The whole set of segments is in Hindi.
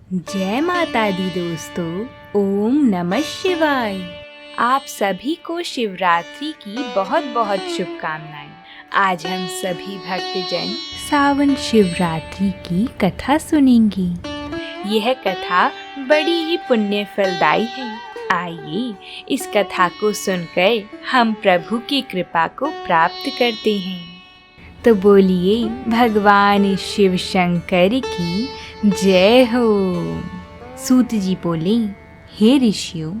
जय माता दी दोस्तों, ओम नमः शिवाय। आप सभी को शिवरात्रि की बहुत बहुत शुभकामनाएं। आज हम सभी भक्तजन सावन शिवरात्रि की कथा सुनेंगे। यह कथा बड़ी ही पुण्य फलदायी है। आइए इस कथा को सुनकर हम प्रभु की कृपा को प्राप्त करते हैं। तो बोलिए भगवान शिव शंकर की जय हो। सूत जी बोले, हे ऋषियों,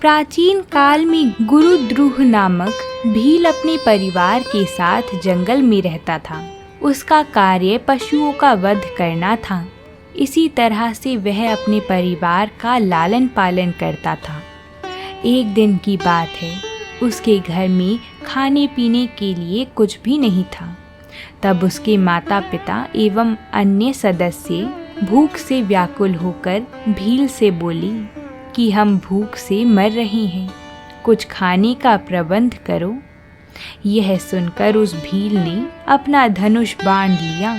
प्राचीन काल में गुरु द्रुह नामक भील अपने परिवार के साथ जंगल में रहता था। उसका कार्य पशुओं का वध करना था। इसी तरह से वह अपने परिवार का लालन पालन करता था। एक दिन की बात है, उसके घर में खाने पीने के लिए कुछ भी नहीं था। तब उसके माता पिता एवं अन्य सदस्य भूख से व्याकुल होकर भील से बोली कि हम भूख से मर रहे हैं, कुछ खाने का प्रबंध करो। यह सुनकर उस भील ने अपना धनुष बाण लिया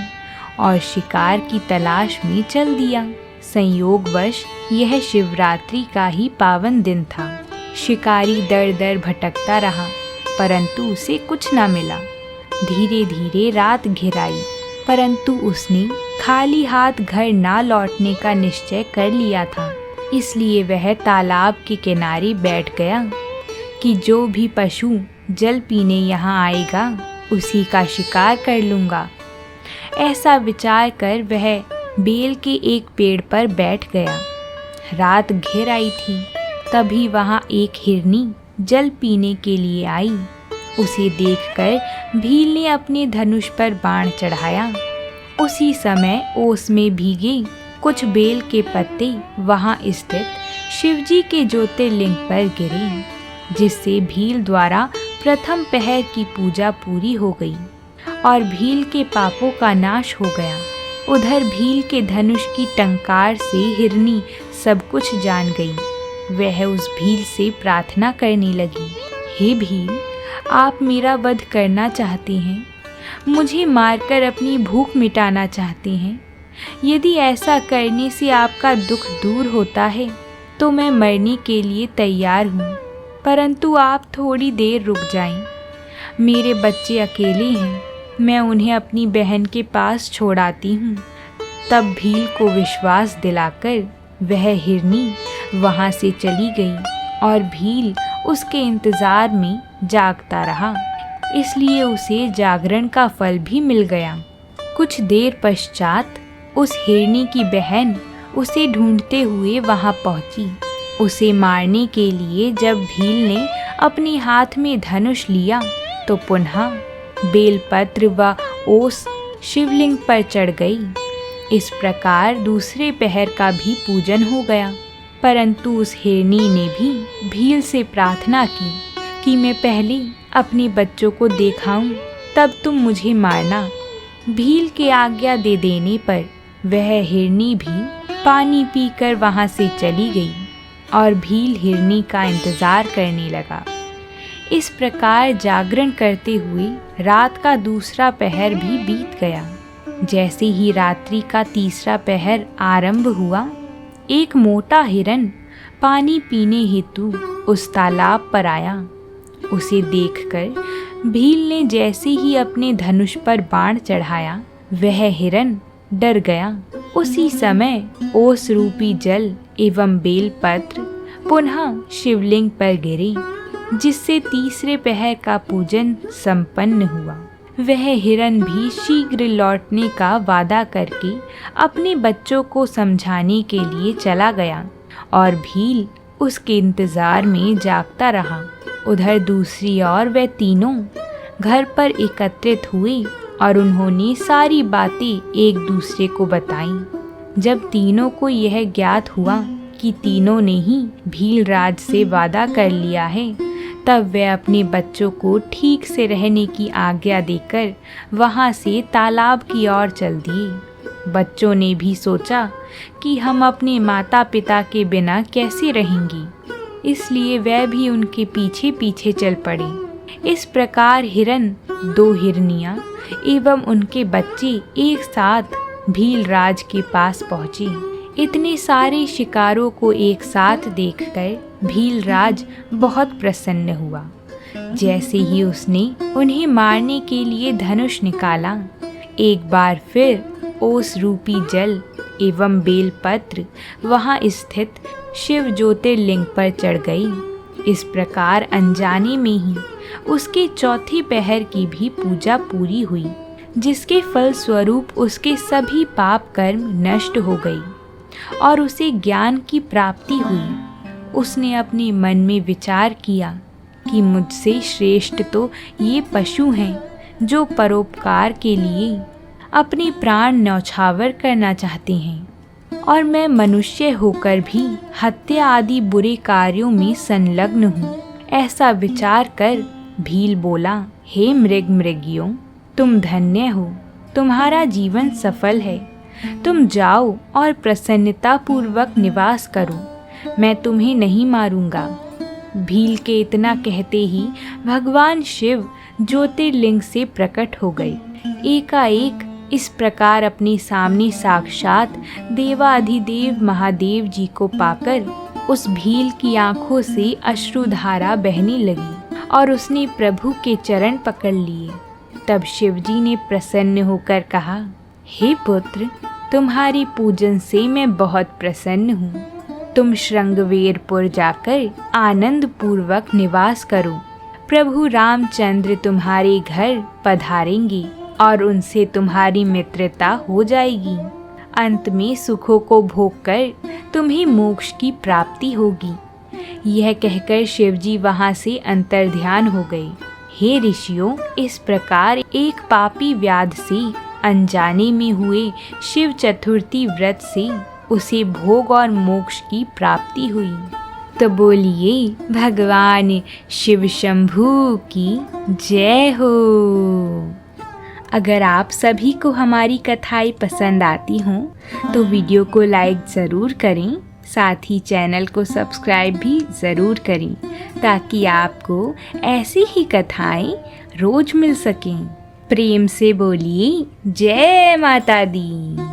और शिकार की तलाश में चल दिया। संयोगवश यह शिवरात्रि का ही पावन दिन था। शिकारी दर दर भटकता रहा, परंतु उसे कुछ न मिला। धीरे धीरे रात घिर आई, परंतु उसने खाली हाथ घर ना लौटने का निश्चय कर लिया था। इसलिए वह तालाब के किनारे बैठ गया कि जो भी पशु जल पीने यहाँ आएगा उसी का शिकार कर लूँगा। ऐसा विचार कर वह बेल के एक पेड़ पर बैठ गया। रात घिर आई थी, तभी वहाँ एक हिरनी जल पीने के लिए आई। उसे देखकर भील ने अपने धनुष पर बाण चढ़ाया। उसी समय ओस में भीगे कुछ बेल के पत्ते वहां स्थित शिवजी के ज्योतिर्लिंग पर गिरे, जिससे भील द्वारा प्रथम पहर की पूजा पूरी हो गई और भील के पापों का नाश हो गया। उधर भील के धनुष की टंकार से हिरनी सब कुछ जान गई। वह उस भील से प्रार्थना करने लगी, हे भील, आप मेरा वध करना चाहते हैं, मुझे मारकर अपनी भूख मिटाना चाहते हैं। यदि ऐसा करने से आपका दुख दूर होता है तो मैं मरने के लिए तैयार हूँ, परंतु आप थोड़ी देर रुक जाएं। मेरे बच्चे अकेले हैं, मैं उन्हें अपनी बहन के पास छोड़ाती हूँ। तब भील को विश्वास दिलाकर वह हिरनी वहाँ से चली गई और भील उसके इंतज़ार में जागता रहा। इसलिए उसे जागरण का फल भी मिल गया। कुछ देर पश्चात उस हिरनी की बहन उसे ढूंढते हुए वहां पहुंची। उसे मारने के लिए जब भील ने अपने हाथ में धनुष लिया तो पुनः बेलपत्र व ओस शिवलिंग पर चढ़ गई। इस प्रकार दूसरे पहर का भी पूजन हो गया, परंतु उस हिरनी ने भी भील से प्रार्थना की कि मैं पहले अपने बच्चों को देखाऊं, तब तुम मुझे मारना। भील के आज्ञा दे देने पर वह हिरनी भी पानी पीकर वहां से चली गई और भील हिरनी का इंतजार करने लगा। इस प्रकार जागरण करते हुए रात का दूसरा पहर भी बीत गया। जैसे ही रात्रि का तीसरा पहर आरंभ हुआ, एक मोटा हिरन पानी पीने हेतु उस तालाब पर आया। उसे देखकर भील ने जैसे ही अपने धनुष पर बाण चढ़ाया, वह हिरन डर गया। उसी समय ओस रूपी जल एवं बेलपत्र पुनः शिवलिंग पर गिरे, जिससे तीसरे पहर का पूजन संपन्न हुआ। वह हिरन भी शीघ्र लौटने का वादा करके अपने बच्चों को समझाने के लिए चला गया और भील उसके इंतजार में जागता रहा। उधर दूसरी ओर वे तीनों घर पर एकत्रित हुए और उन्होंने सारी बातें एक दूसरे को बताईं। जब तीनों को यह ज्ञात हुआ कि तीनों ने ही भील राज से वादा कर लिया है, तब वे अपने बच्चों को ठीक से रहने की आज्ञा देकर वहां से तालाब की ओर चल दिए। बच्चों ने भी सोचा कि हम अपने माता पिता के बिना कैसे रहेंगे, इसलिए वह भी उनके पीछे पीछे चल पड़े। इस प्रकार हिरन, दो हिरनियां एवं उनके बच्चे एक साथ भील राज के पास पहुँचे। इतने सारे शिकारों को एक साथ देखकर भीलराज बहुत प्रसन्न हुआ। जैसे ही उसने उन्हें मारने के लिए धनुष निकाला, एक बार फिर ओस रूपी जल एवं बेलपत्र वहां स्थित शिव ज्योतिर्लिंग पर चढ़ गई। इस प्रकार अनजाने में ही उसके चौथे पहर की भी पूजा पूरी हुई, जिसके फल स्वरूप उसके सभी पाप कर्म नष्ट हो गई और उसे ज्ञान की प्राप्ति हुई। उसने अपने मन में विचार किया कि मुझसे श्रेष्ठ तो ये पशु हैं जो परोपकार के लिए अपने प्राण न्यौछावर करना चाहते हैं, और मैं मनुष्य होकर भी हत्या आदि बुरे कार्यों में संलग्न हूँ। ऐसा विचार कर भील बोला, हे मृगियों, तुम धन्य हो, तुम्हारा जीवन सफल है। तुम जाओ और प्रसन्नता पूर्वक निवास करो, मैं तुम्हें नहीं मारूंगा। भील के इतना कहते ही भगवान शिव ज्योतिर्लिंग से प्रकट हो गए। एकाएक इस प्रकार अपने सामने साक्षात देवाधिदेव महादेव जी को पाकर उस भील की आंखों से अश्रुधारा बहने लगी और उसने प्रभु के चरण पकड़ लिए। तब शिवजी ने प्रसन्न होकर कहा, हे पुत्र, तुम्हारी पूजन से मैं बहुत प्रसन्न हूँ। तुम श्रृंगवेरपुर जाकर आनंद पूर्वक निवास करो। प्रभु रामचंद्र तुम्हारे घर पधारेंगे और उनसे तुम्हारी मित्रता हो जाएगी। अंत में सुखों को भोग कर तुम्हें मोक्ष की प्राप्ति होगी। यह कहकर शिवजी वहां से अंतर्ध्यान हो गए। हे ऋषियों, इस प्रकार एक पापी व्याध से अनजाने में हुए शिव चतुर्थी व्रत से उसे भोग और मोक्ष की प्राप्ति हुई। तो बोलिए भगवान शिव शंभू की जय हो। अगर आप सभी को हमारी कथाएं पसंद आती हों तो वीडियो को लाइक ज़रूर करें, साथ ही चैनल को सब्सक्राइब भी ज़रूर करें ताकि आपको ऐसी ही कथाएं रोज मिल सकें। प्रेम से बोलिए जय माता दी।